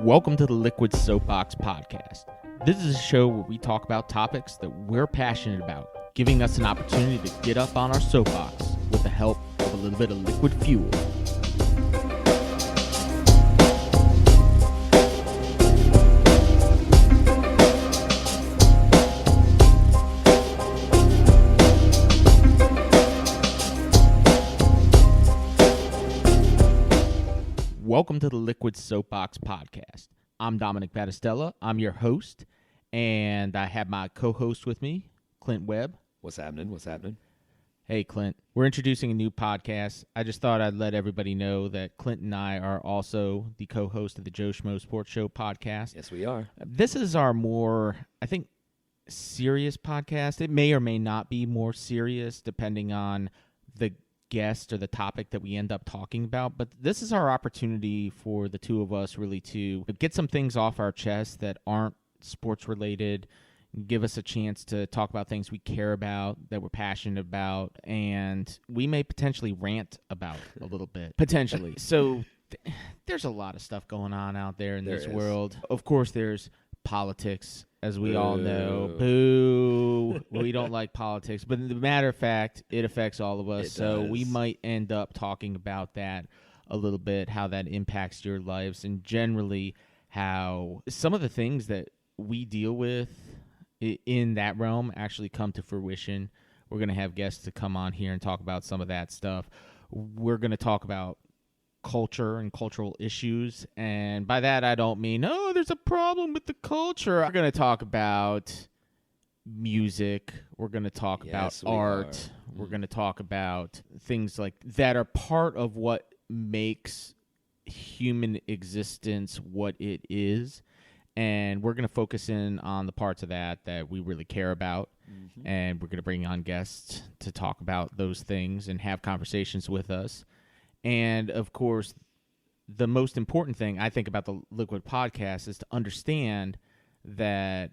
Welcome to the Liquid Soapbox Podcast. This is a show where we talk about topics that we're passionate about, giving us an opportunity to get up on our soapbox with the help of a little bit of liquid fuel. Welcome to the Liquid Soapbox Podcast. I'm Domenic Battistella. I'm your host, and I have my co-host with me, Clint Webb. What's happening? Hey, Clint. We're introducing a new podcast. I just thought I'd let everybody know that Clint and I are also the co-host of the Joe Schmo Sports Show podcast. Yes, we are. This is our more, I think, serious podcast. It may or may not be more serious depending on the guest or the topic that we end up talking about, but this is our opportunity for the two of us really to get some things off our chest that aren't sports related, give us a chance to talk about things we care about, that we're passionate about, and we may potentially rant about a little bit, potentially. So there's a lot of stuff going on out there in this world. Of course, there's politics, as we all know. Boo. We don't like politics. But as a matter of fact, it affects all of us. So we might end up talking about that a little bit, how that impacts your lives, and generally how some of the things that we deal with in that realm actually come to fruition. We're going to have guests to come on here and talk about some of that stuff. We're going to talk about culture and cultural issues, and by that I don't mean, oh, there's a problem with the culture. We're going to talk about music. We're going to talk about art. We're going to talk about things like that are part of what makes human existence what it is, and we're going to focus in on the parts of that we really care about. And we're going to bring on guests to talk about those things and have conversations with us. And, of course, the most important thing I think about the Liquid Podcast is to understand that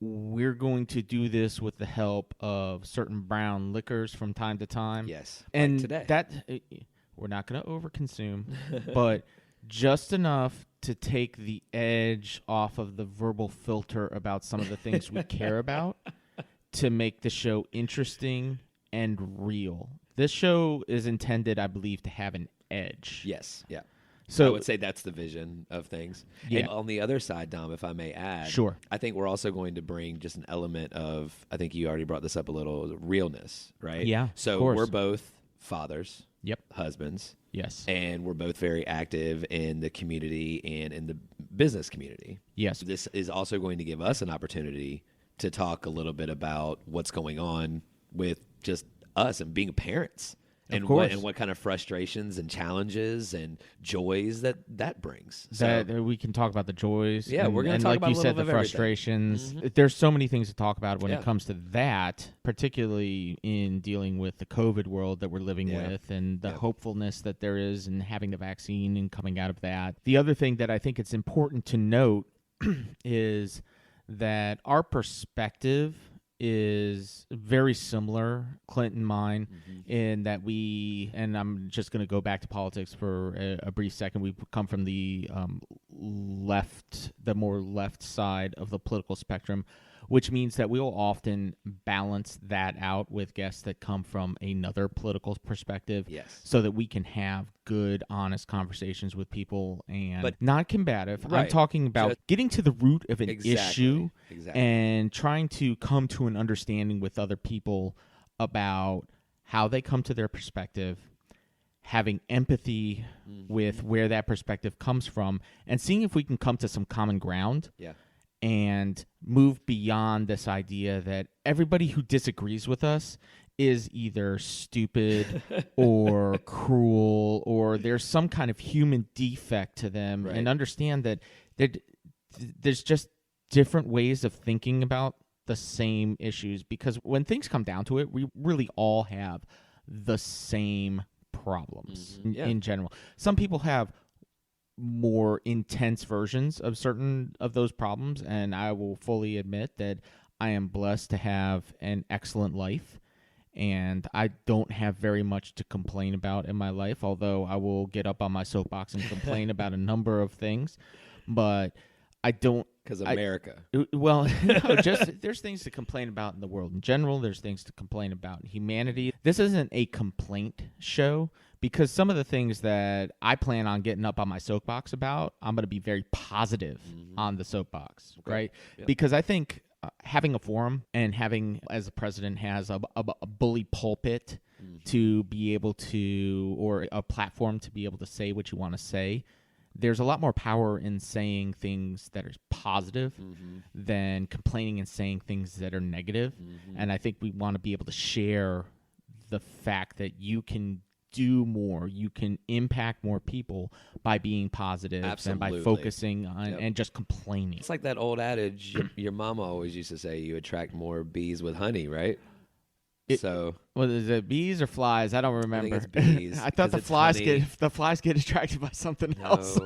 we're going to do this with the help of certain brown liquors from time to time. Yes, and like today. That we're not going to overconsume, but just enough to take the edge off of the verbal filter about some of the things we care about to make the show interesting and real. This show is intended, I believe, to have an edge. Yes, yeah. So I would say that's the vision of things. Yeah. And on the other side, Dom, if I may add, Sure. I think we're also going to bring just an element of, I think you already brought this up a little, realness, right? Yeah, So of course. we're both fathers, Yep. husbands, Yes. and we're both very active in the community and in the business community. Yes. This is also going to give us an opportunity to talk a little bit about what's going on with just us and being parents, and what kind of frustrations and challenges and joys that brings. So That we can talk about the joys. Yeah, we're going to talk like about you a said, little the bit of everything. frustrations. There's so many things to talk about when Yeah. it comes to that, particularly in dealing with the COVID world that we're living Yeah. with, and the Yeah. hopefulness that there is in having the vaccine and coming out of that. The other thing that I think it's important to note is that our perspective is very similar, Clint and mine, in that and I'm just going to go back to politics for a brief second. We come from the more left side of the political spectrum, which means that we'll often balance that out with guests that come from another political perspective. Yes. So that we can have good, honest conversations with people and But- not combative. I'm Right. talking about getting to the root of an issue Exactly. and trying to come to an understanding with other people about how they come to their perspective, having empathy with where that perspective comes from, and seeing if we can come to some common ground. Yeah. And move beyond this idea that everybody who disagrees with us is either stupid or cruel, or there's some kind of human defect to them, Right. and understand that there's just different ways of thinking about the same issues, because when things come down to it, we really all have the same problems in general. Some people have more intense versions of certain of those problems, and I will fully admit that I am blessed to have an excellent life, and I don't have very much to complain about in my life, although I will get up on my soapbox and complain about a number of things. but I don't. Because America. Well, no, just there's things to complain about in the world in general. There's things to complain about in humanity. This isn't a complaint show because some of the things that I plan on getting up on my soapbox about, I'm going to be very positive on the soapbox, right? Yep. Because I think having a forum and having, as the president has, a bully pulpit to be able to, or a platform to be able to say what you want to say, there's a lot more power in saying things that are positive than complaining and saying things that are negative. And I think we want to be able to share the fact that you can do more, you can impact more people by being positive than by focusing on and just complaining. It's like that old adage your mama always used to say, you attract more bees with honey, right? Well, is it bees or flies? I don't remember. I think it's bees. I thought the flies get attracted by something else.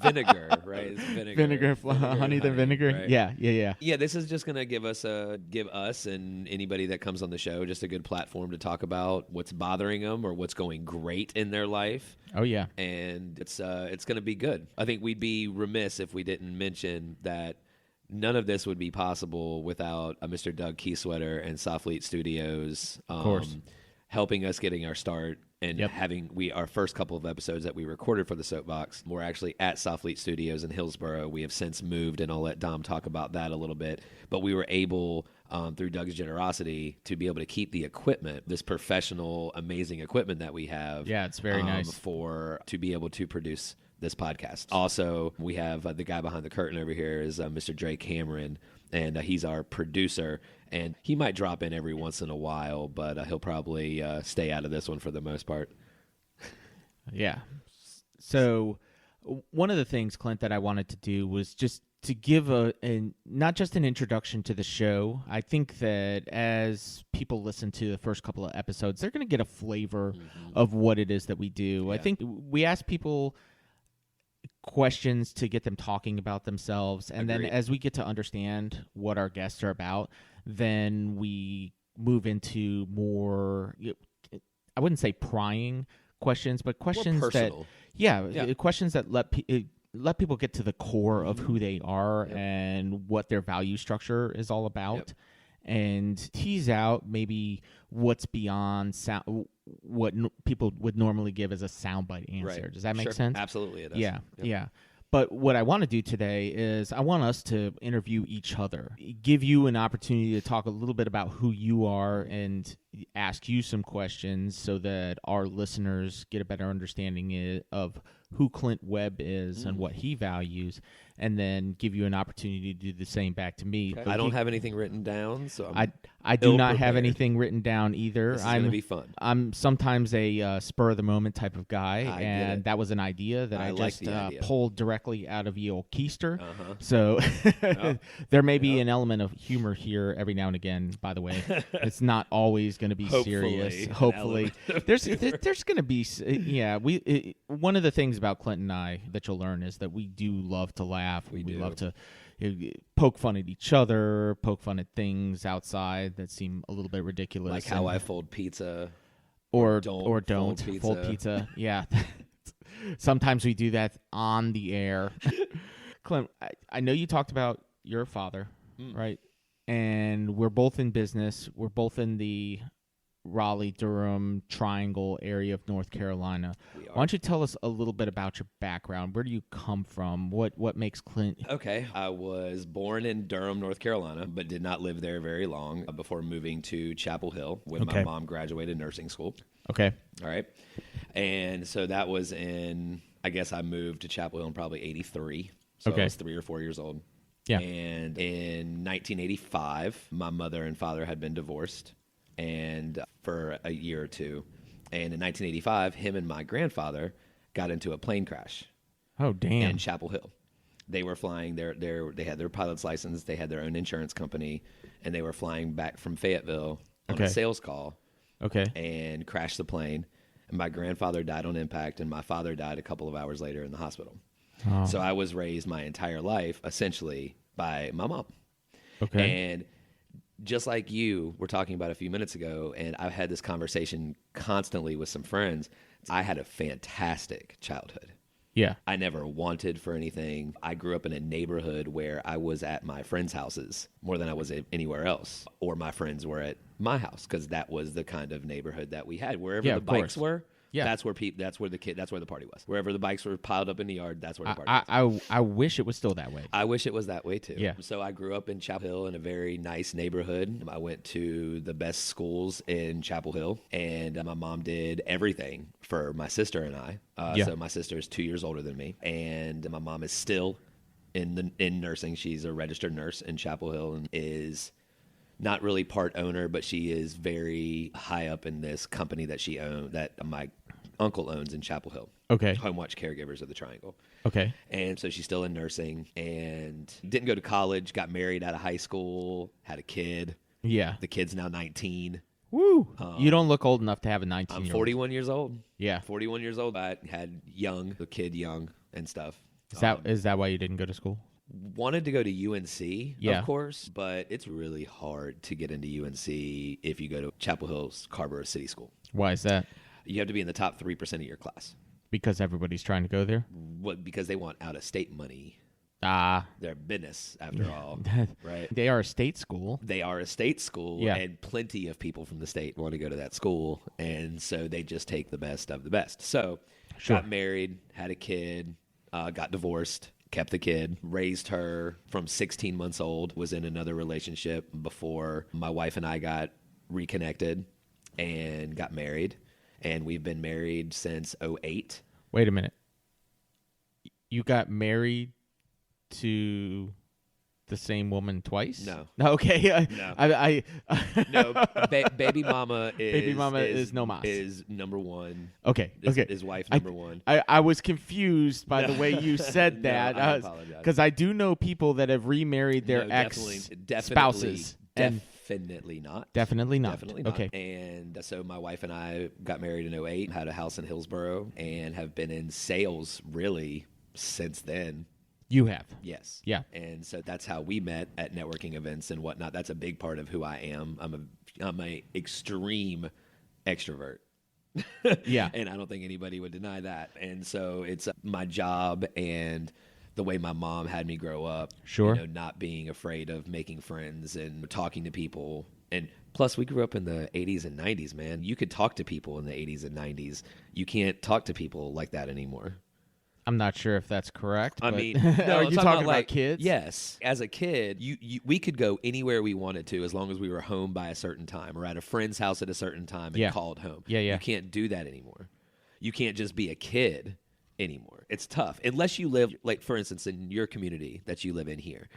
Vinegar, right? It's vinegar. Honey than vinegar. Right? Yeah. Yeah, this is just gonna give us and anybody that comes on the show just a good platform to talk about what's bothering them or what's going great in their life. Oh yeah, and it's gonna be good. I think we'd be remiss if we didn't mention that. None of this would be possible without Mr. Doug Keysweater and Softfleet Studios helping us getting our start and having our first couple of episodes that we recorded for the Soapbox. We're actually at Softfleet Studios in Hillsboro. We have since moved, and I'll let Dom talk about that a little bit. But we were able, through Doug's generosity, to be able to keep the equipment, this professional, amazing equipment that we have. Yeah, it's very nice. To be able to produce this podcast. Also, we have the guy behind the curtain over here is Mr. Drake Cameron, and he's our producer, and he might drop in every once in a while, but he'll probably stay out of this one for the most part. Yeah. So one of the things, Clint, that I wanted to do was just to give not just an introduction to the show. I think that as people listen to the first couple of episodes, they're going to get a flavor of what it is that we do. Yeah. I think we ask people questions to get them talking about themselves, and then as we get to understand what our guests are about, then we move into more, I wouldn't say prying questions, but questions questions that let people get to the core of who they are and what their value structure is all about, and tease out maybe what's beyond what people would normally give as a soundbite answer. Right. Does that make sense? Absolutely, it does. Yeah. But what I want to do today is I want us to interview each other, give you an opportunity to talk a little bit about who you are and ask you some questions so that our listeners get a better understanding of who Clint Webb is and what he values, and then give you an opportunity to do the same back to me. Okay. I don't have anything written down, so I do not have anything written down either. This is going to be fun. I'm sometimes a spur of the moment type of guy, and that was an idea that I just pulled directly out of the old keister. So there may be an element of humor here every now and again. By the way, it's not always going to be serious. Hopefully, there's going to be one of the things about Clint and I that you'll learn is that we do love to laugh. We love to poke fun at each other, poke fun at things outside that seem a little bit ridiculous. Like how I fold pizza. Or don't fold pizza. Yeah. Sometimes we do that on the air. Clint, I know you talked about your father, right? And we're both in business. We're both in the Raleigh-Durham triangle area of North Carolina. Why don't you tell us a little bit about your background? Where do you come from? What makes Clint? Okay. I was born in Durham, North Carolina, but did not live there very long before moving to Chapel Hill when my mom graduated nursing school. Okay. All right. And so that was I guess I moved to Chapel Hill in probably 83. So I was 3 or 4 years old. Yeah. And in 1985, my mother and father had been divorced and for a year or two. And in 1985, him and my grandfather got into a plane crash. Oh, damn. In Chapel Hill. They were flying they had their pilot's license, they had their own insurance company, and they were flying back from Fayetteville on a sales call. Okay. And crashed the plane. And my grandfather died on impact, and my father died a couple of hours later in the hospital. Oh. So I was raised my entire life, essentially, by my mom. Okay. And just like you were talking about a few minutes ago, and I've had this conversation constantly with some friends, I had a fantastic childhood. Yeah. I never wanted for anything. I grew up in a neighborhood where I was at my friends' houses more than I was anywhere else, or my friends were at my house, because that was the kind of neighborhood that we had. Wherever the bikes were, that's where that's where the party was. Wherever the bikes were piled up in the yard, that's where the party was. I wish it was still that way. I wish it was that way too. Yeah. So I grew up in Chapel Hill in a very nice neighborhood. I went to the best schools in Chapel Hill, and my mom did everything for my sister and I. So my sister is 2 years older than me, and my mom is still in nursing. She's a registered nurse in Chapel Hill and is not really part owner, but she is very high up in this company that she owns, that my uncle owns in Chapel Hill. Okay. Home Watch Caregivers of the Triangle. Okay. And so she's still in nursing and didn't go to college, got married out of high school, had a kid. Yeah. The kid's now 19. Woo. You don't look old enough to have a 19-year-old. I'm 41 years old. Yeah. 41 years old. I had the kid young and stuff. Is that why you didn't go to school? Wanted to go to UNC, of course, but it's really hard to get into UNC if you go to Chapel Hill's Scarborough City School. Why is that? You have to be in the top 3% of your class. Because everybody's trying to go there? Because they want out-of-state money. Their business, after all, right? They are a state school. They are a state school, and plenty of people from the state want to go to that school, and so they just take the best of the best. So got married, had a kid, got divorced, kept the kid, raised her from 16 months old, was in another relationship before my wife and I got reconnected and got married. And we've been married since 2008. Wait a minute. You got married to the same woman twice? No. Okay. No. No. Baby mama is no mas. Is number one. Okay. His wife number one. I was confused by the way you said that. I apologize. Because I do know people that have remarried their spouses. Definitely not. Definitely not. Definitely not. Okay. And so my wife and I got married in 2008, had a house in Hillsboro, and have been in sales really since then. You have? Yes. Yeah. And so that's how we met at networking events and whatnot. That's a big part of who I am. I'm a extreme extrovert. Yeah. And I don't think anybody would deny that. And so it's my job and the way my mom had me grow up. Sure. Not being afraid of making friends and talking to people. And plus, we grew up in the 80s and 90s, man. You could talk to people in the 80s and 90s. You can't talk to people like that anymore. I'm not sure if that's correct. I but mean, no, are you talking about kids? Yes. As a kid, we could go anywhere we wanted to as long as we were home by a certain time or at a friend's house at a certain time and called home. Yeah. You can't do that anymore. You can't just be a kid anymore. It's tough. Unless you live, like, for instance, in your community that you live in here,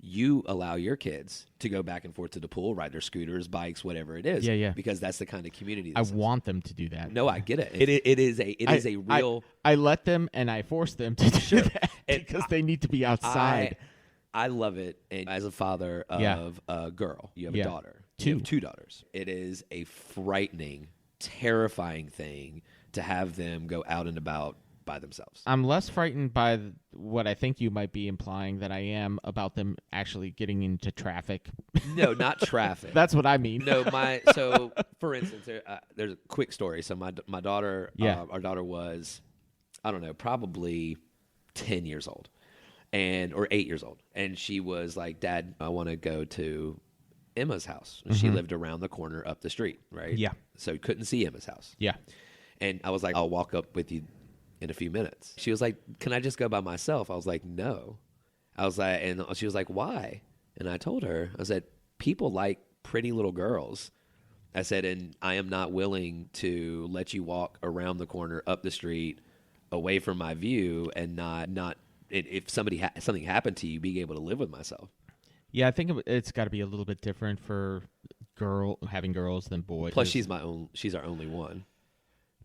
you allow your kids to go back and forth to the pool, ride their scooters, bikes, whatever it is. Yeah. Because that's the kind of community. I want them to do that. No, I get it. It is a real. I let them and I force them to do that because they need to be outside. I love it. And as a father of a girl, you have a daughter. You have two daughters. It is a frightening, terrifying thing to have them go out and about by themselves. I'm less frightened by what I think you might be implying that I am about them actually getting into traffic. No, not traffic. That's what I mean. No, so for instance, there's a quick story. So my daughter, our daughter was, I don't know, probably 10 years old or 8 years old. And she was like, Dad, I want to go to Emma's house. Mm-hmm. She lived around the corner up the street, right? Yeah. So couldn't see Emma's house. Yeah. And I was like, I'll walk up with you in a few minutes. She was like, can I just go by myself? I was like, no. I was like, and she was like, why? And I told her, I said, people like pretty little girls. I said, and I am not willing to let you walk around the corner, up the street, away from my view, and not if something happened to you, being able to live with myself. Yeah, I think it's got to be a little bit different for having girls than boys. Plus, she's our only one.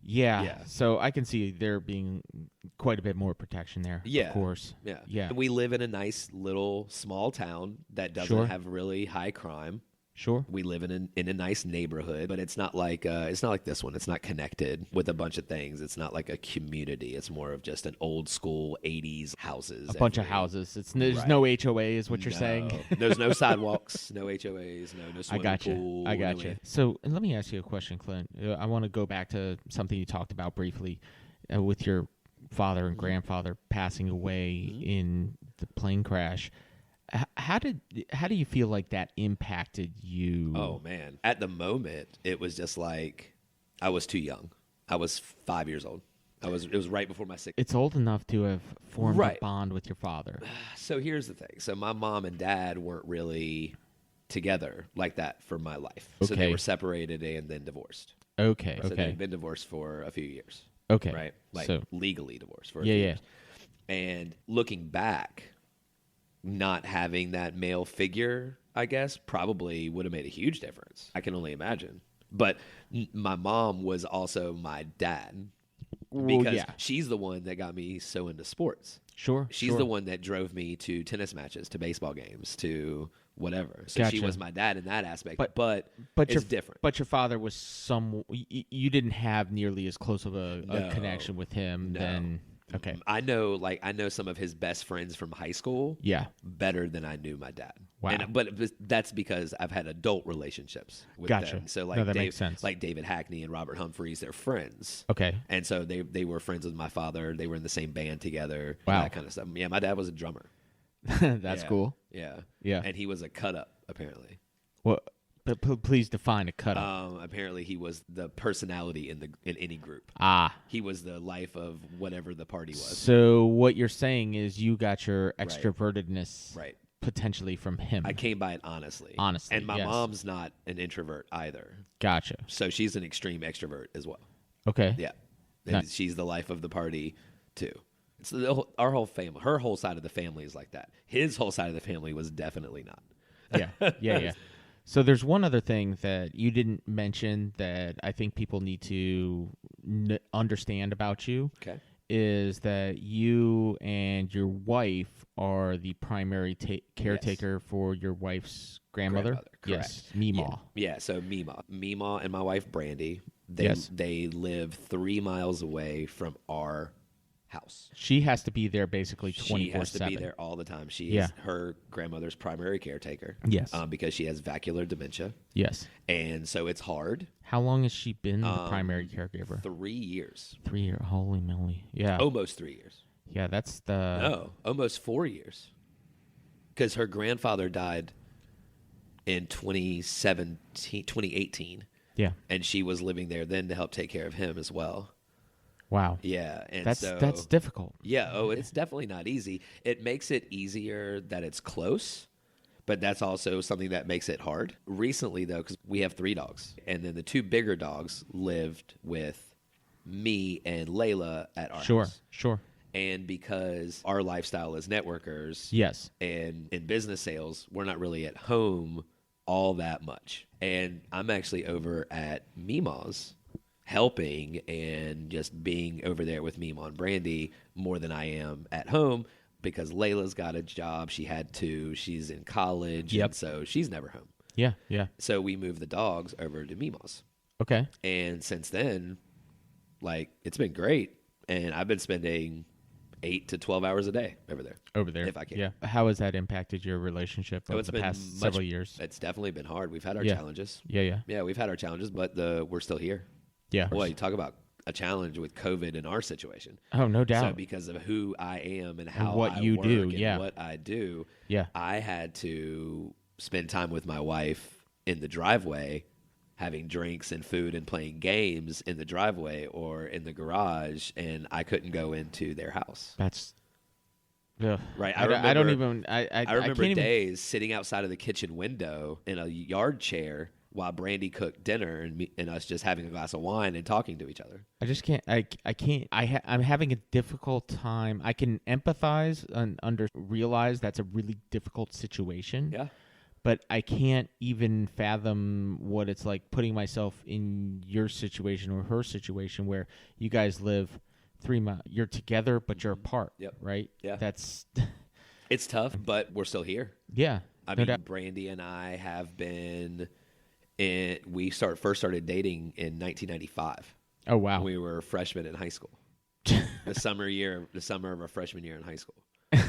Yeah. So I can see there being quite a bit more protection there. Yeah. Of course. Yeah. And we live in a nice little small town that doesn't have really high crime. Sure. We live in a nice neighborhood, but it's not like this one. It's not connected with a bunch of things. It's not like a community. It's more of just an old school 80s houses. A bunch of houses. There's no HOA is what you're saying. There's no sidewalks, no HOAs, no swimming pool. I got you. So let me ask you a question, Clint. I want to go back to something you talked about briefly with your father and grandfather passing away in the plane crash. How do you feel like that impacted you? Oh man, at the moment it was just like I was too young. I was 5 years old. It was right before my 6th. It's old enough to have formed a bond with your father. So here's the thing. So my mom and dad weren't really together like that for my life. Okay. So they were separated and then divorced. Okay. So they've been divorced for a few years. Okay. Right? Like so, legally divorced for a few years. And looking back, not having that male figure, I guess, probably would have made a huge difference. I can only imagine. But my mom was also my dad because she's the one that got me so into sports. Sure. She's the one that drove me to tennis matches, to baseball games, to whatever. So she was my dad in that aspect. But it's different. But your father was you didn't have nearly as close of a connection with him than. Okay. I know some of his best friends from high school. Yeah. Better than I knew my dad. Wow. But that's because I've had adult relationships with them. So that makes sense. Like David Hackney and Robert Humphreys, they're friends. Okay. And so they were friends with my father. They were in the same band together. Wow. That kind of stuff. Yeah, my dad was a drummer. That's cool. Yeah. Yeah. And he was a cut up, apparently. Well, but please define a cut up. Apparently, he was the personality in any group. He was the life of whatever the party was. So what you're saying is you got your extrovertedness potentially from him. I came by it honestly. And my mom's not an introvert either. Gotcha. So she's an extreme extrovert as well. Okay. Yeah. And she's the life of the party too. It's our whole family. Her whole side of the family is like that. His whole side of the family was definitely not. Yeah. So there's one other thing that you didn't mention that I think people need to understand about you. Okay. Is that you and your wife are the primary caretaker for your wife's grandmother? Correct. Yes, Meemaw. Yeah, so Meemaw and my wife Brandy, they live 3 miles away from our house. She has to be there basically 24/7. She has to be there all the time. She is her grandmother's primary caretaker. Yes. Because she has vascular dementia. Yes. And so it's hard. How long has she been the primary caregiver? 3 years. 3 years. Holy moly. Yeah. Almost 3 years. Yeah, that's the... No, almost 4 years. Because her grandfather died in 2018. Yeah. And she was living there then to help take care of him as well. Wow. Yeah. And that's difficult. Yeah. Oh, it's definitely not easy. It makes it easier that it's close, but that's also something that makes it hard. Recently, though, because we have 3 dogs, and then the 2 bigger dogs lived with me and Layla at our house. Sure. And because our lifestyle is networkers, yes, and in business sales, we're not really at home all that much. And I'm actually over at Meemaw's helping and just being over there with Meemaw and Brandy more than I am at home because Layla's got a job. She had to. She's in college, and so she's never home. Yeah. So we moved the dogs over to Meemaw's. Okay. And since then, like, it's been great. And I've been spending 8 to 12 hours a day over there. If I can. Yeah. How has that impacted your relationship over the past several years? It's definitely been hard. We've had our challenges. Yeah. Yeah, we've had our challenges, but we're still here. Yeah. Boy, you talk about a challenge with COVID in our situation. Oh, no doubt. So because of who I am and how what I you work do, and what I do, I had to spend time with my wife in the driveway, having drinks and food and playing games in the driveway or in the garage, and I couldn't go into their house. That's right. I remember days sitting outside of the kitchen window in a yard chair while Brandy cooked dinner and us just having a glass of wine and talking to each other. I just can't. I'm having a difficult time. I can empathize and realize that's a really difficult situation. Yeah. But I can't even fathom what it's like putting myself in your situation or her situation where you guys live 3 miles. You're together, but you're apart. Yep. Right? Yeah. It's tough, but we're still here. Yeah. I mean, Brandy and I have been we first started dating in 1995. Oh, wow. We were freshmen in high school. the summer of our freshman year in high school.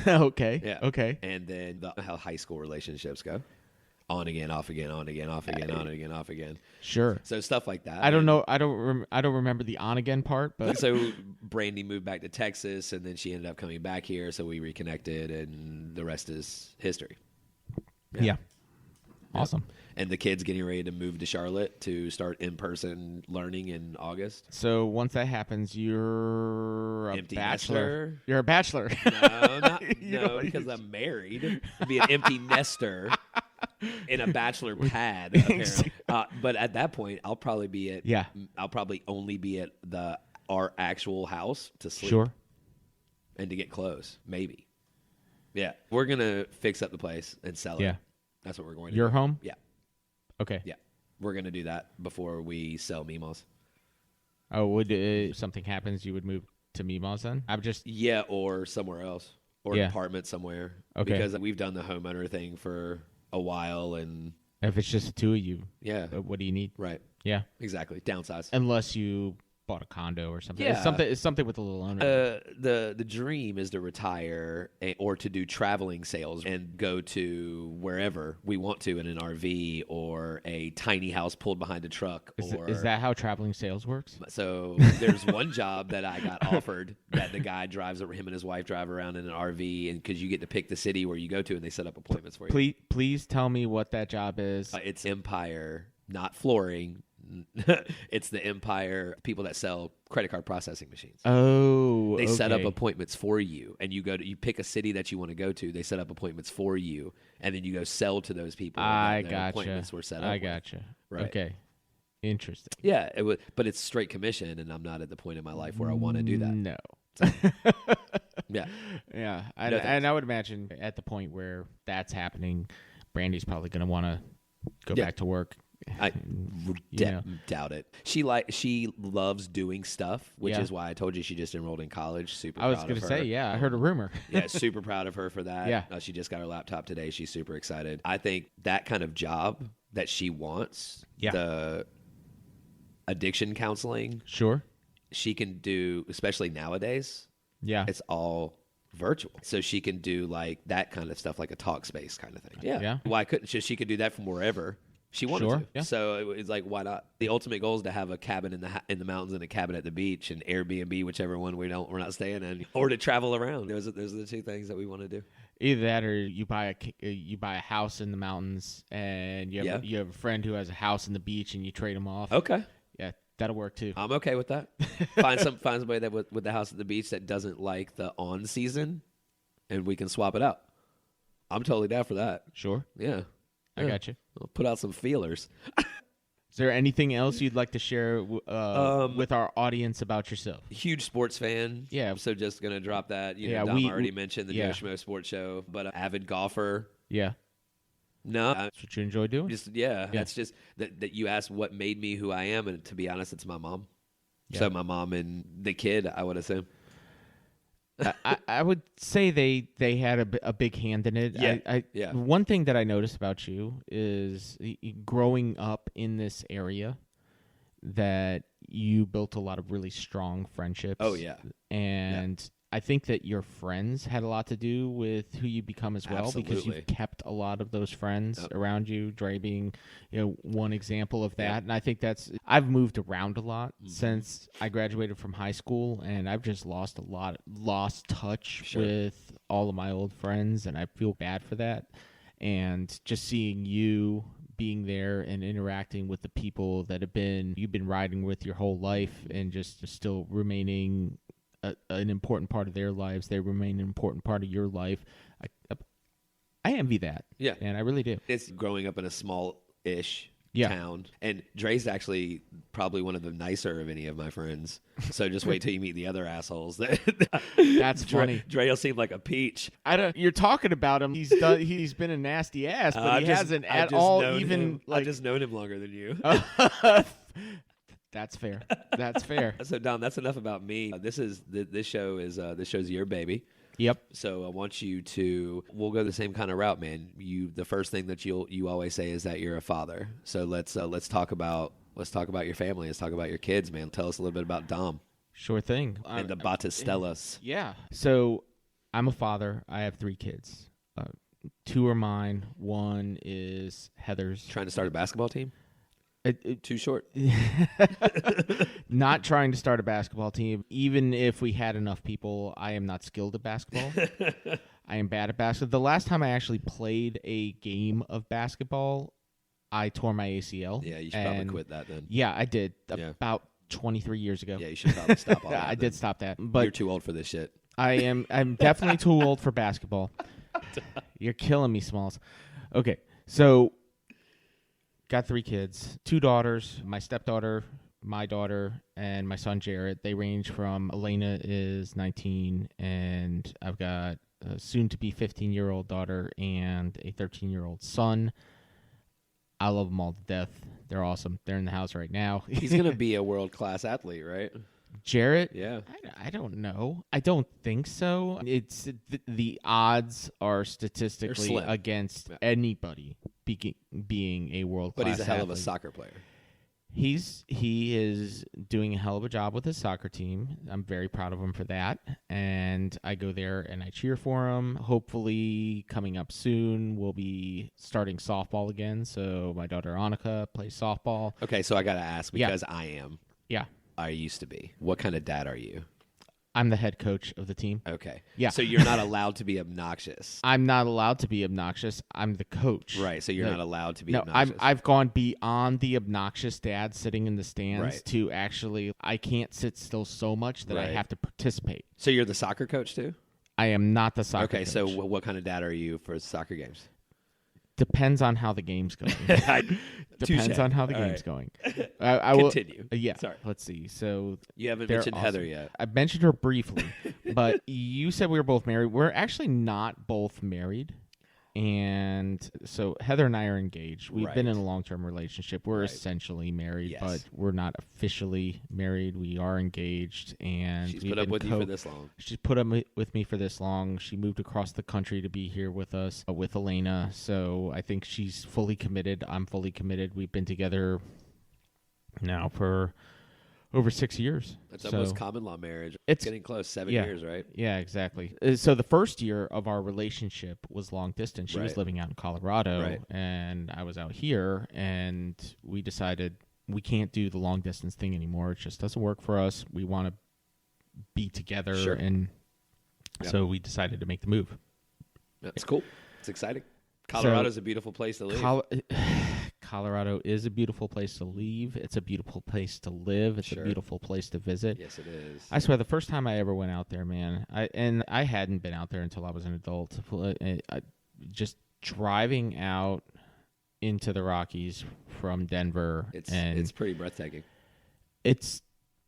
Okay. Yeah. Okay. And then how high school relationships go. on again, off again, on again, off again, on again, off again. Sure. So stuff like that. I don't know. I don't remember the on again part, but so Brandy moved back to Texas, and then she ended up coming back here. So we reconnected, and the rest is history. Yeah. Awesome. And the kid's getting ready to move to Charlotte to start in-person learning in August. So once that happens, you're a Empty bachelor. nester. You're a bachelor. No, because I'm married. I'd be an empty nester in a bachelor pad. Apparently. But at that point, I'll probably be at. Yeah. I'll probably only be at our actual house to sleep. Sure. And to get clothes, maybe. Yeah, we're gonna fix up the place and sell it. Yeah. That's what we're going to Your do. home? Yeah. Okay. Yeah. We're going to do that before we sell Mimos. Oh, would if something happens, you would move to Mimos then? Yeah, or somewhere else. Or an apartment somewhere. Okay. Because we've done the homeowner thing for a while, and if it's just the two of you, yeah. What do you need? Right. Yeah. Exactly. Downsize. Unless you bought a condo or something. Yeah. It's something with a little owner. The dream is to retire or to do traveling sales and go to wherever we want to in an RV or a tiny house pulled behind a truck. Is that how traveling sales works? So there's one job that I got offered that the guy drives, him and his wife drive around in an RV, and because you get to pick the city where you go to, and they set up appointments for you. Please tell me what that job is. It's Empire, not flooring. It's the Empire people that sell credit card processing machines. Oh, they set up appointments for you, and you pick a city that you want to go to. They set up appointments for you, and then you go sell to those people. I gotcha. Appointments were set up. I gotcha. Right. Okay. Interesting. Yeah, but it's straight commission, and I'm not at the point in my life where I want to do that. No. Yeah. Yeah. And I would imagine at the point where that's happening, Brandy's probably going to want to go back to work. I doubt it. She loves doing stuff, which is why I told you she just enrolled in college. Super. I was going to say, I heard a rumor. Yeah, super proud of her for that. Yeah, she just got her laptop today. She's super excited. I think that kind of job that she wants, the addiction counseling, sure, she can do, especially nowadays. Yeah, it's all virtual, so she can do like that kind of stuff, like a talk space kind of thing. Yeah. Why couldn't she? She could do that from wherever she wanted to. Yeah. So it's like, why not? The ultimate goal is to have a cabin in the mountains and a cabin at the beach, and Airbnb, whichever one we're not staying in, or to travel around. Those are the two things that we want to do. Either that, or you buy a house in the mountains, and you have a friend who has a house in the beach, and you trade them off. Okay. Yeah, that'll work too. I'm okay with that. find somebody that with the house at the beach that doesn't like the on season, and we can swap it out. I'm totally down for that. Sure. Yeah. I got you. I'll put out some feelers. Is there anything else you'd like to share with our audience about yourself? Huge sports fan. Yeah. So just going to drop that. Dom already mentioned the Joe Schmo Sports Show, but avid golfer. Yeah. No. That's what you enjoy doing? That's just that you asked what made me who I am, and to be honest, it's my mom. Yeah. So my mom and the kid, I would assume. I would say they had a big hand in it. Yeah. One thing that I noticed about you is growing up in this area that you built a lot of really strong friendships. Oh, yeah. And I think that your friends had a lot to do with who you become as well. Absolutely. Because you've kept a lot of those friends around you. Dre being one example of that. Yep. And I think I've moved around a lot since I graduated from high school, and I've just lost touch with all of my old friends, and I feel bad for that. And just seeing you being there and interacting with the people that you've been riding with your whole life, and just still remaining an important part of their lives, they remain an important part of your life. I envy that. Yeah. And I really do. It's growing up in a small-ish town. And Dre's actually probably one of the nicer of any of my friends. So just wait till you meet the other assholes. That's funny. Dre'll seem like a peach. You're talking about him. He's been a nasty ass, but hasn't at all even... I've just known him longer than you. That's fair. That's fair. So Dom, that's enough about me. This show's your baby. Yep. So I want you to. We'll go the same kind of route, man. The first thing that you always say is that you're a father. So let's talk about your family. Let's talk about your kids, man. Tell us a little bit about Dom. Sure thing. And the Battistellas. Yeah. So I'm a father. I have 3 kids. 2 are mine. 1 is Heather's. Trying to start a basketball team? Too short. Not trying to start a basketball team. Even if we had enough people, I am not skilled at basketball. I am bad at basketball. The last time I actually played a game of basketball, I tore my ACL. Yeah, you should probably quit that then. Yeah, I did. About 23 years ago. Yeah, you should probably stop all that. I did stop that. But you're too old for this shit. I'm definitely too old for basketball. You're killing me, Smalls. Okay, so got 3 kids, 2 daughters, my stepdaughter, my daughter, and my son Jared. They range from Elena is 19, and I've got a soon-to-be 15-year-old daughter and a 13-year-old son. I love them all to death. They're awesome. They're in the house right now. He's going to be a world-class athlete, right? Jarrett? Yeah. I don't know. I don't think so. It's the odds are statistically against anybody being a world-class But he's a hell athlete. of a soccer player. He is doing a hell of a job with his soccer team. I'm very proud of him for that. And I go there and I cheer for him. Hopefully, coming up soon, we'll be starting softball again. So my daughter Annika plays softball. Okay, so I got to ask because I am. Yeah. I used to be. What kind of dad are you? I'm the head coach of the team. Okay. Yeah. So you're not allowed to be obnoxious. I'm not allowed to be obnoxious. I'm the coach. Right. So you're not allowed to be obnoxious. I've gone beyond the obnoxious dad sitting in the stands to actually, I can't sit still so much that I have to participate. So you're the soccer coach too? I am not the soccer coach. Okay. So what kind of dad are you for soccer games? Depends on how the game's going. Depends on how the game's going. I will continue. Yeah. Sorry. Let's see. So you haven't mentioned Heather yet. I mentioned her briefly, but you said we were both married. We're actually not both married. And so Heather and I are engaged. We've been in a long-term relationship. We're essentially married, but we're not officially married. We are engaged, and she's put up with you for this long. She's put up with me for this long. She moved across the country to be here with us, with Elena. So I think she's fully committed. I'm fully committed. We've been together now for over 6 years. That's almost common law marriage. It's getting close. 7 years, right? Yeah, exactly. So the first year of our relationship was long distance. She was living out in Colorado, and I was out here, and we decided we can't do the long distance thing anymore. It just doesn't work for us. We want to be together, and so we decided to make the move. That's cool. It's exciting. Colorado's a beautiful place to live. Colorado is a beautiful place to leave. It's a beautiful place to live. It's a beautiful place to visit. Yes, it is. I swear, the first time I ever went out there, man, I hadn't been out there until I was an adult. Just driving out into the Rockies from Denver, it's pretty breathtaking. It's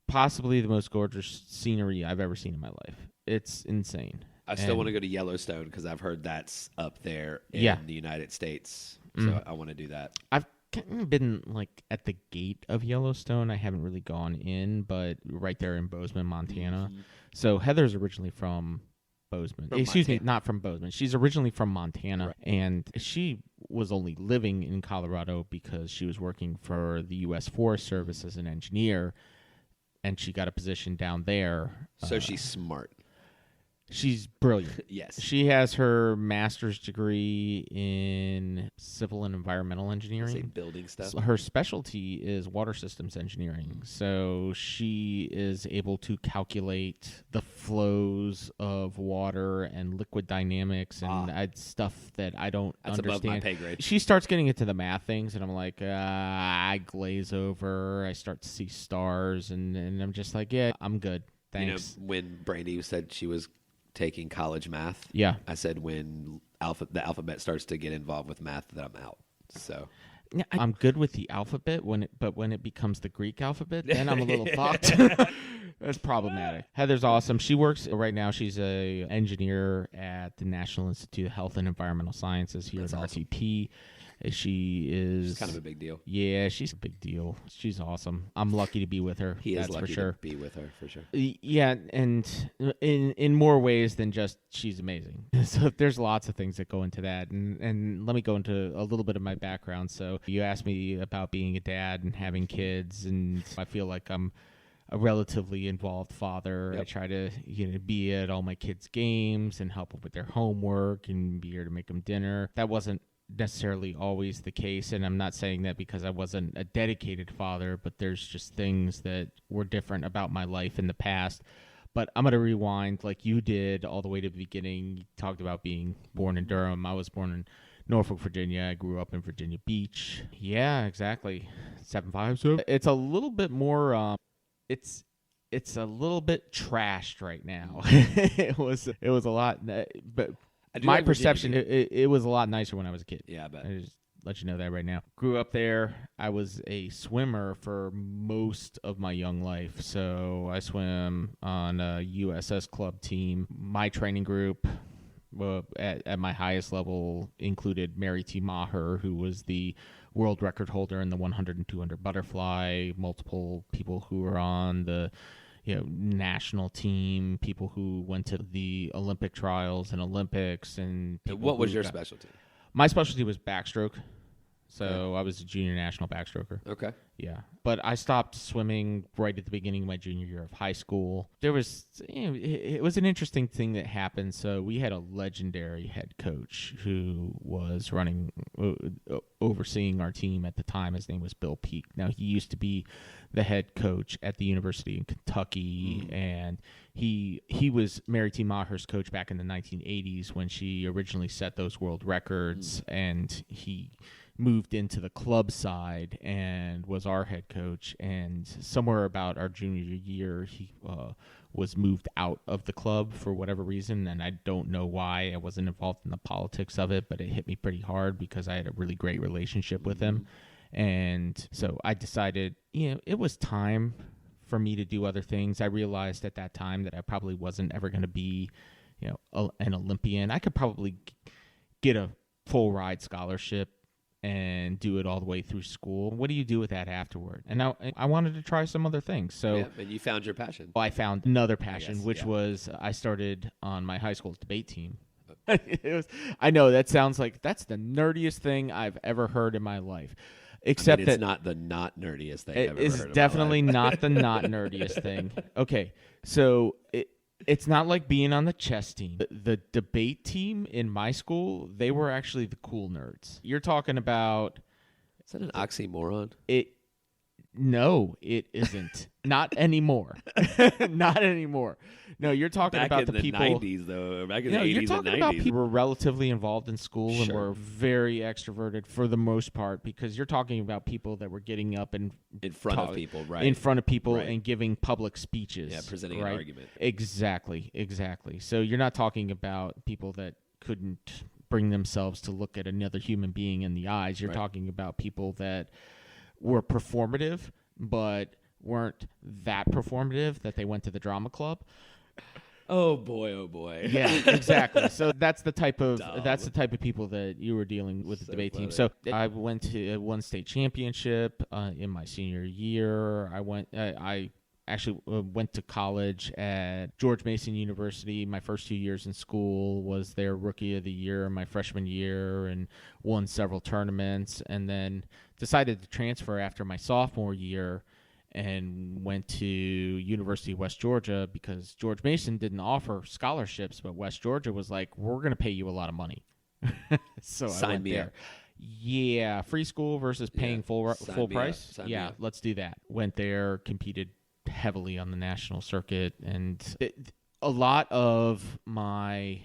possibly the most gorgeous scenery I've ever seen in my life. It's insane. I still want to go to Yellowstone because I've heard that's up there in the United States. So I want to do that. I've kind of been like at the gate of Yellowstone. I haven't really gone in, but right there in Bozeman, Montana. Mm-hmm. So Heather's originally from Bozeman. Excuse me, not from Bozeman. She's originally from Montana, and she was only living in Colorado because she was working for the U.S. Forest Service as an engineer, and she got a position down there. So she's smart. She's brilliant. Yes. She has her master's degree in civil and environmental engineering. Say building stuff. Her specialty is water systems engineering. So she is able to calculate the flows of water and liquid dynamics and stuff that I don't understand. That's above my pay grade. She starts getting into the math things, and I'm like, I glaze over. I start to see stars, and I'm just like, yeah, I'm good. Thanks. You know, when Brandy said she was taking college math, I said when the alphabet starts to get involved with math, that I'm out. So I'm good with the alphabet but when it becomes the Greek alphabet, then I'm a little fucked. That's problematic. Heather's awesome. She works right now. She's a engineer at the National Institute of Health and Environmental Sciences here at RTP. She's kind of a big deal. Yeah, she's a big deal. She's awesome. I'm lucky to be with her. He is that's lucky for sure. to be with her, for sure. Yeah, and in more ways than just she's amazing. So there's lots of things that go into that. And let me go into a little bit of my background. So you asked me about being a dad and having kids, and I feel like I'm a relatively involved father. Yep. I try to be at all my kids' games and help them with their homework and be here to make them dinner. That wasn't necessarily always the case, and I'm not saying that because I wasn't a dedicated father, but there's just things that were different about my life in the past. But I'm going to rewind like you did all the way to the beginning. You talked about being born in Durham. I was born in Norfolk, Virginia. I grew up in Virginia Beach. Yeah, exactly. 757. It's a little bit more it's a little bit trashed right now. It was a lot, but my perception it was a lot nicer when I was a kid. Yeah, I bet. I just let you know that right now. Grew up there. I was a swimmer for most of my young life, so I swim on a USS club team. My training group at my highest level included Mary T. Maher, who was the world record holder in the 100 and 200 butterfly, multiple people who were on the national team, people who went to the Olympic trials and Olympics. And what was your specialty? My specialty was backstroke. So I was a junior national backstroker. Okay. Yeah. But I stopped swimming right at the beginning of my junior year of high school. There was, it was an interesting thing that happened. So we had a legendary head coach who was overseeing our team at the time. His name was Bill Peak. Now, he used to be the head coach at the University in Kentucky, and he was Mary T. Maher's coach back in the 1980s when she originally set those world records, and he moved into the club side and was our head coach. And somewhere about our junior year, he was moved out of the club for whatever reason, and I don't know why. I wasn't involved in the politics of it, but it hit me pretty hard because I had a really great relationship with him. And so I decided, it was time for me to do other things. I realized at that time that I probably wasn't ever going to be, an Olympian. I could probably get a full ride scholarship and do it all the way through school. What do you do with that afterward? And I wanted to try some other things. So and you found your passion. I found another passion, which was I started on my high school's debate team. I know that sounds like that's the nerdiest thing I've ever heard in my life. Except it's not the not nerdiest thing I've ever heard. It's definitely not the not nerdiest thing. Okay, so it's not like being on the chess team. The debate team in my school, they were actually the cool nerds. You're talking about... Is that an oxymoron? No, it isn't. Not anymore. Not anymore. No, you're talking about the people... Back in the 90s, though. Back in the 80s and 90s. You're talking about people who were relatively involved in school and were very extroverted for the most part, because you're talking about people that were getting up in front of people, right? In front of people and giving public speeches. Yeah, presenting an argument. Exactly. So you're not talking about people that couldn't bring themselves to look at another human being in the eyes. You're talking about people that were performative, but weren't that performative that they went to the drama club. Oh boy. Yeah, exactly. So that's the type of people that you were dealing with the debate team. So I went to one state championship in my senior year. I actually went to college at George Mason University. My first 2 years in school was their rookie of the year my freshman year, and won several tournaments, and then decided to transfer after my sophomore year and went to University of West Georgia because George Mason didn't offer scholarships, but West Georgia was like, we're going to pay you a lot of money. So I went there. Yeah, free school versus paying full price. Yeah, let's do that. Went there, competed heavily on the national circuit, and a lot of my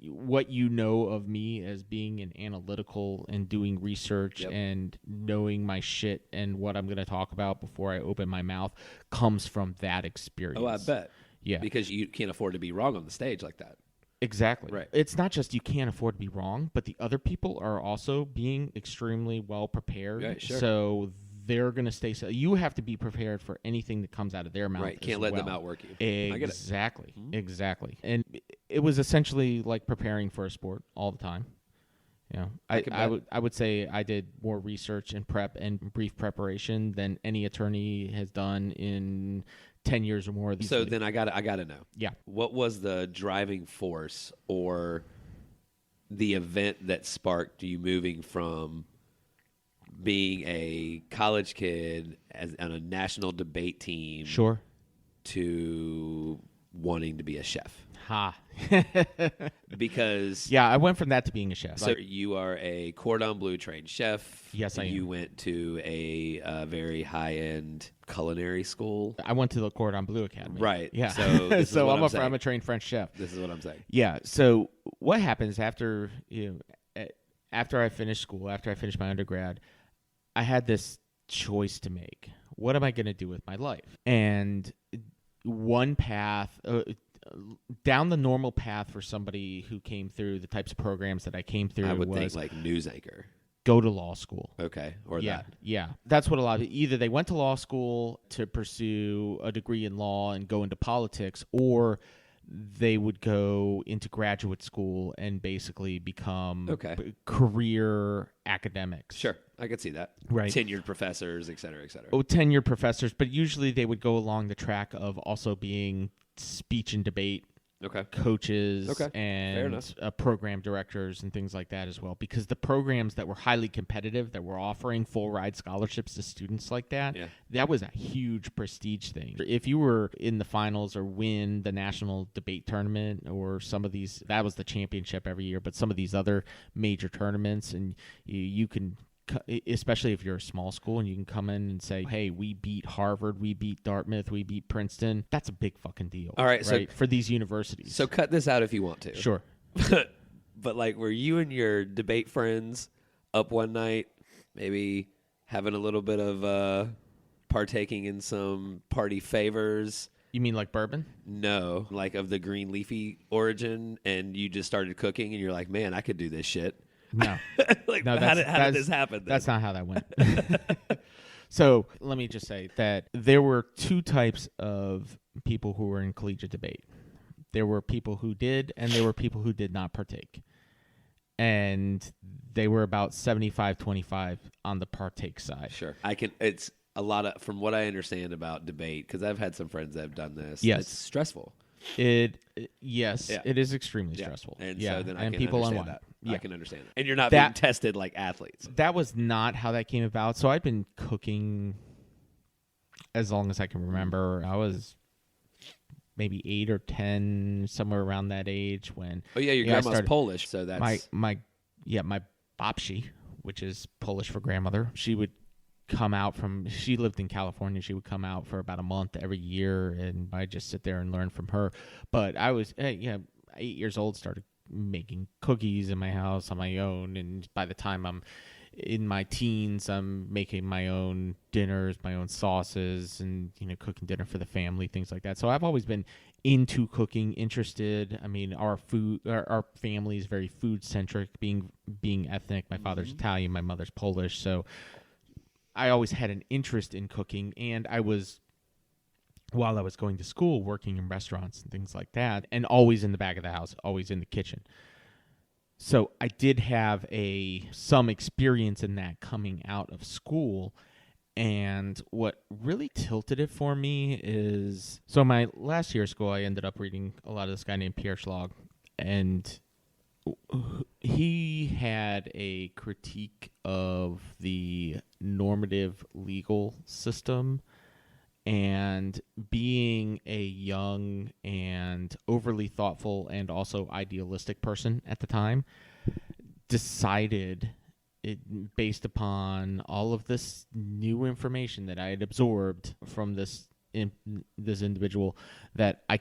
what of me as being an analytical and doing research and knowing my shit and what I'm going to talk about before I open my mouth comes from that experience. Oh, I bet. Yeah, because you can't afford to be wrong on the stage like that. Exactly. Right. It's not just you can't afford to be wrong, but the other people are also being extremely well prepared. Right, sure. So they're going to stay. You have to be prepared for anything that comes out of their mouth. Right. Can't let them outwork you. Exactly. Exactly. And it was essentially like preparing for a sport all the time. I would say I did more research and prep and brief preparation than any attorney has done in 10 years or more. So then I got to know. Yeah. What was the driving force or the event that sparked you moving from being a college kid on a national debate team to wanting to be a chef? Ha. Because yeah, I went from that to being a chef. So you are a cordon bleu trained chef. Yes, I am. You went to a very high-end culinary school. I went to the Cordon Bleu Academy. Right. Yeah. So, I'm a trained French chef. This is what I'm saying. Yeah. So what happens after I finished school, after I finished my undergrad, I had this choice to make. What am I going to do with my life? And one path, down the normal path for somebody who came through the types of programs that I came through, I would was think like news anchor. Go to law school. Okay. Or yeah, that. Yeah. That's what a lot of either they went to law school to pursue a degree in law and go into politics, or they would go into graduate school and basically become career academics. Sure. I could see that. Right. Tenured professors, et cetera, et cetera. Oh, tenured professors, but usually they would go along the track of also being speech and debate coaches and program directors and things like that as well, because the programs that were highly competitive, that were offering full ride scholarships to students like that, that was a huge prestige thing. If you were in the finals or win the national debate tournament or some of these, that was the championship every year, but some of these other major tournaments, and you can, especially if you're a small school and you can come in and say, hey, we beat Harvard, we beat Dartmouth, we beat Princeton. That's a big fucking deal. All right. So for these universities. So cut this out if you want to. Sure. But like, were you and your debate friends up one night, maybe having a little bit of partaking in some party favors? You mean like bourbon? No, like of the green leafy origin, and you just started cooking and you're like, man, I could do this shit. No. No, how did this happen then? That's not how that went. So let me just say that there were two types of people who were in collegiate debate. There were people who did, and there were people who did not partake. And they were about 75-25 on the partake side. Sure. It's a lot of, from what I understand about debate, because I've had some friends that have done this. Yes. It's stressful. It is extremely stressful. And so then I can people understand that. Yeah. I can understand it. And you're not being tested like athletes. That was not how that came about. So I've been cooking as long as I can remember. I was maybe 8 or 10, somewhere around that age when. Oh yeah, your grandma's Polish, so that's my babci, which is Polish for grandmother. She would come out she lived in California. She would come out for about a month every year, and I just sit there and learn from her. But I was 8 years old, started making cookies in my house on my own, and by the time I'm in my teens, I'm making my own dinners, my own sauces, and cooking dinner for the family, things like that. So I've always been into cooking, interested. I mean, our family is very food centric, being ethnic. My father's Italian, my mother's Polish, so I always had an interest in cooking, and while I was going to school, working in restaurants and things like that, and always in the back of the house, always in the kitchen. So I did have some experience in that coming out of school, and what really tilted it for me is, so my last year of school, I ended up reading a lot of this guy named Pierre Schlag, and he had a critique of the normative legal system, and being a young and overly thoughtful and also idealistic person at the time, decided, based upon all of this new information that I had absorbed from this individual, that I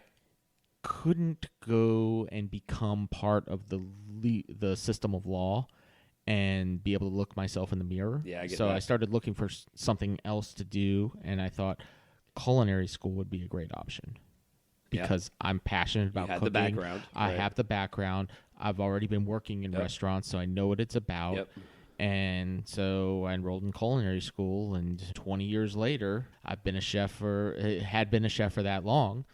couldn't go and become part of the system of law and be able to look myself in the mirror. Yeah, I get so that. I started looking for something else to do, and I thought culinary school would be a great option because I'm passionate about cooking. The background. I have the background. I've already been working in restaurants, so I know what it's about. Yep. And so I enrolled in culinary school, and 20 years later, had been a chef for that long.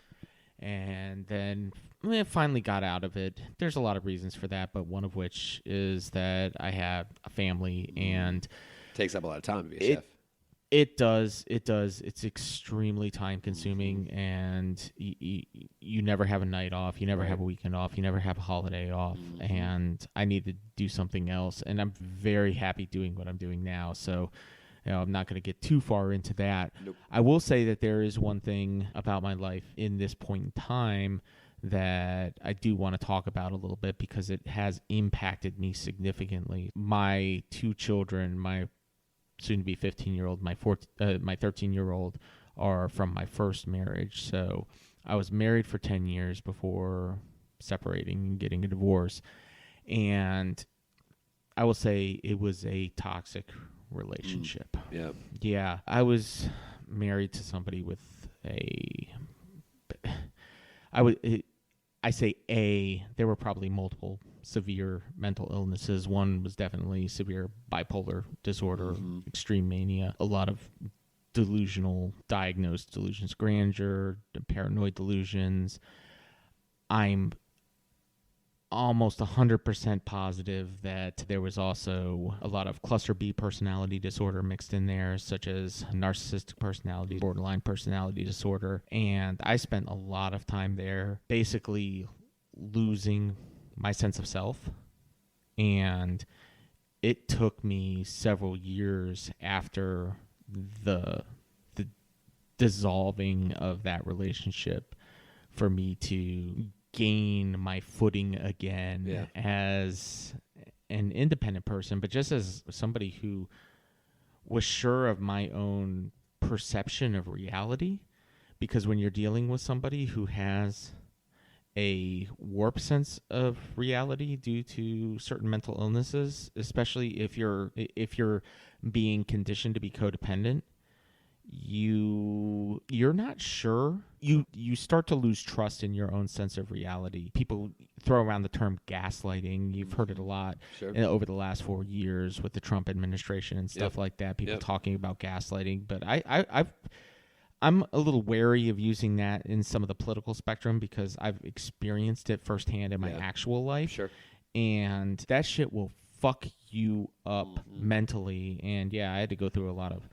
And then I finally got out of it. There's a lot of reasons for that, but one of which is that I have a family, and takes up a lot of time to be a chef. It does. It's extremely time consuming, and you never have a night off. You never have a weekend off. You never have a holiday off. And I need to do something else, and I'm very happy doing what I'm doing now. So I'm not going to get too far into that. Nope. I will say that there is one thing about my life in this point in time that I do want to talk about a little bit because it has impacted me significantly. My 2 children, my soon-to-be 15-year-old, my 13-year-old, are from my first marriage. So I was married for 10 years before separating and getting a divorce. And I will say it was a toxic relationship. Yeah. Yeah. I was married to somebody with there were probably multiple severe mental illnesses. One was definitely severe bipolar disorder, extreme mania, a lot of diagnosed delusions, grandeur, paranoid delusions. I'm almost 100% positive that there was also a lot of cluster B personality disorder mixed in there, such as narcissistic personality, borderline personality disorder. And I spent a lot of time there basically losing my sense of self. And it took me several years after the dissolving of that relationship for me to gain my footing again as an independent person, but just as somebody who was sure of my own perception of reality. Because when you're dealing with somebody who has a warped sense of reality due to certain mental illnesses, especially if you're being conditioned to be codependent, you're not sure. You start to lose trust in your own sense of reality. People throw around the term gaslighting. You've heard it a lot over the last 4 years with the Trump administration and stuff like that. People talking about gaslighting, but I'm a little wary of using that in some of the political spectrum because I've experienced it firsthand in my actual life. Sure. And that shit will fuck you up mentally. And I had to go through a lot of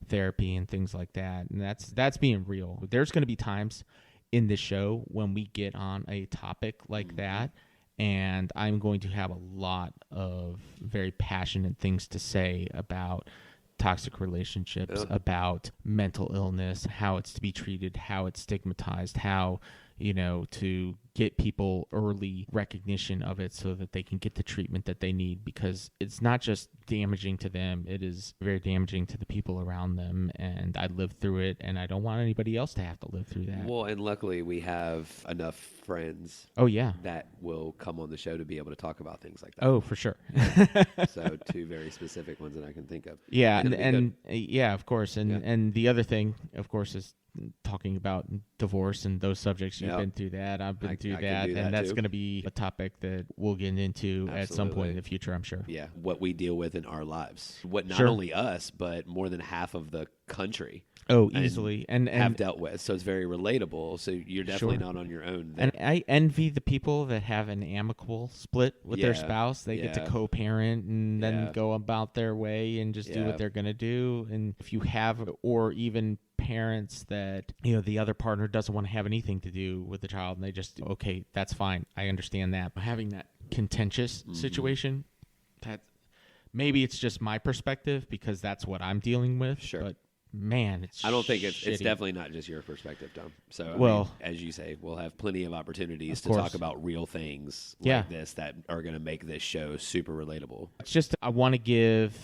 therapy and things like that. And that's being real. There's going to be times in this show when we get on a topic like that, and I'm going to have a lot of very passionate things to say about toxic relationships, about mental illness, how it's to be treated, how it's stigmatized, how, to get people early recognition of it so that they can get the treatment that they need, because it's not just damaging to them, it is very damaging to the people around them. And I lived through it, and I don't want anybody else to have to live through that. Well, and luckily we have enough friends that will come on the show to be able to talk about things like that. Oh, for sure. So 2 very specific ones that I can think of. Yeah, and of course. And the other thing, of course, is talking about divorce and those subjects. You've been through that. I've been through that. And that's going to be a topic that we'll get into at some point in the future, I'm sure. Yeah, what we deal with in our lives. What not only us, but more than half of the country. Oh, easily. And have dealt with. So it's very relatable. So you're definitely not on your own there. And I envy the people that have an amicable split with their spouse. They get to co-parent and then go about their way and just do what they're going to do. And if you have, or even parents that, the other partner doesn't want to have anything to do with the child, and they just, okay, that's fine. I understand that. But having that contentious situation, that maybe it's just my perspective because that's what I'm dealing with. Sure. But man, I don't think it's definitely not just your perspective, Tom. So, I mean, as you say, we'll have plenty of opportunities to talk about real things like this that are going to make this show super relatable. It's just, I want to give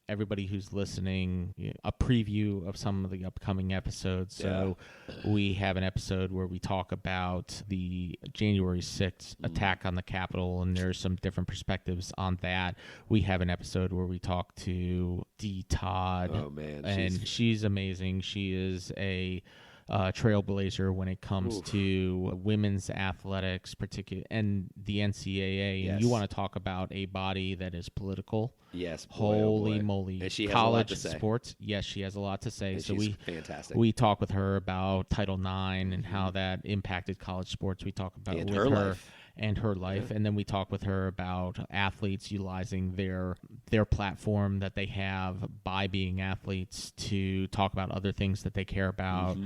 everybody who's listening a preview of some of the upcoming episodes. So we have an episode where we talk about the January 6th attack on the Capitol, and there's some different perspectives on that. We have an episode where we talk to Dee Todd. Oh, man. And she's amazing. She is a trailblazer when it comes to women's athletics, particularly, and the NCAA. Yes. And you want to talk about a body that is political. Yes. Holy moly. And she has college a lot to say. Sports. Yes, she has a lot to say. And so she's fantastic. We talk with her about Title IX and how that impacted college sports. We talk about and with her her life. And her life. And then we talk with her about athletes utilizing their platform that they have by being athletes to talk about other things that they care about.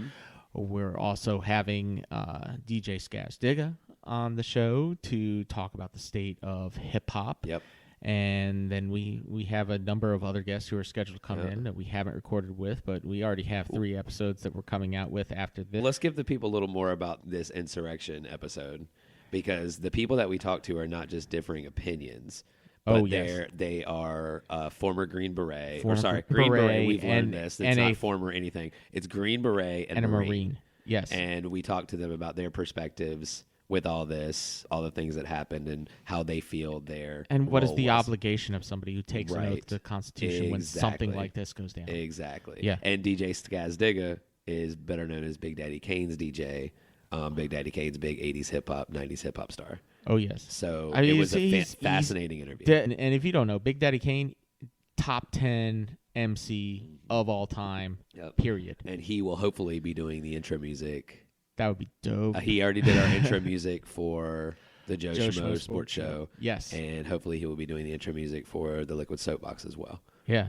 We're also having DJ Skaz Digga on the show to talk about the state of hip hop. Yep. And then we have a number of other guests who are scheduled to come in that we haven't recorded with, but we already have 3 episodes that we're coming out with after this. Let's give the people a little more about this insurrection episode, because the people that we talk to are not just differing opinions. But they are former Green Beret. Green Beret. We've learned this. It's not former anything. It's Green Beret and a Marine. Yes. And we talked to them about their perspectives with all this, all the things that happened, and how they feel there. And what is the obligation of somebody who takes an oath to the Constitution when something like this goes down? Exactly. Yeah. And DJ Skazdigga is better known as Big Daddy Kane's DJ. Big Daddy Kane's big 80s hip-hop, 90s hip-hop star. Oh, yes. So it was a fascinating interview. And if you don't know, Big Daddy Kane, top 10 MC of all time, period. And he will hopefully be doing the intro music. That would be dope. He already did our intro music for the Joe Schmo Sports Show. Yes. And hopefully he will be doing the intro music for the Liquid Soapbox as well. Yeah.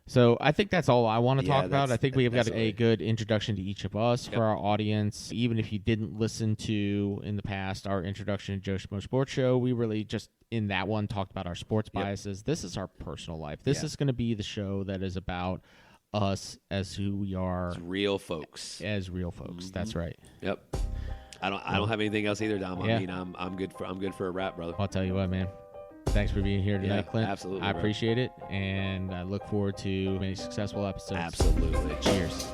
So I think that's all I want to talk about. I think we have got a good introduction to each of us for our audience. Even if you didn't listen to, in the past, our introduction to Joe Schmo Sports Show, we really just, in that one, talked about our sports biases. This is our personal life. This is going to be the show that is about us as who we are. As real folks. That's right. Yep. I don't have anything else either, Dom. I mean, I'm good for a wrap, brother. I'll tell you what, man. Thanks for being here tonight, Clint. Absolutely. I appreciate it, and I look forward to many successful episodes. Absolutely. Cheers.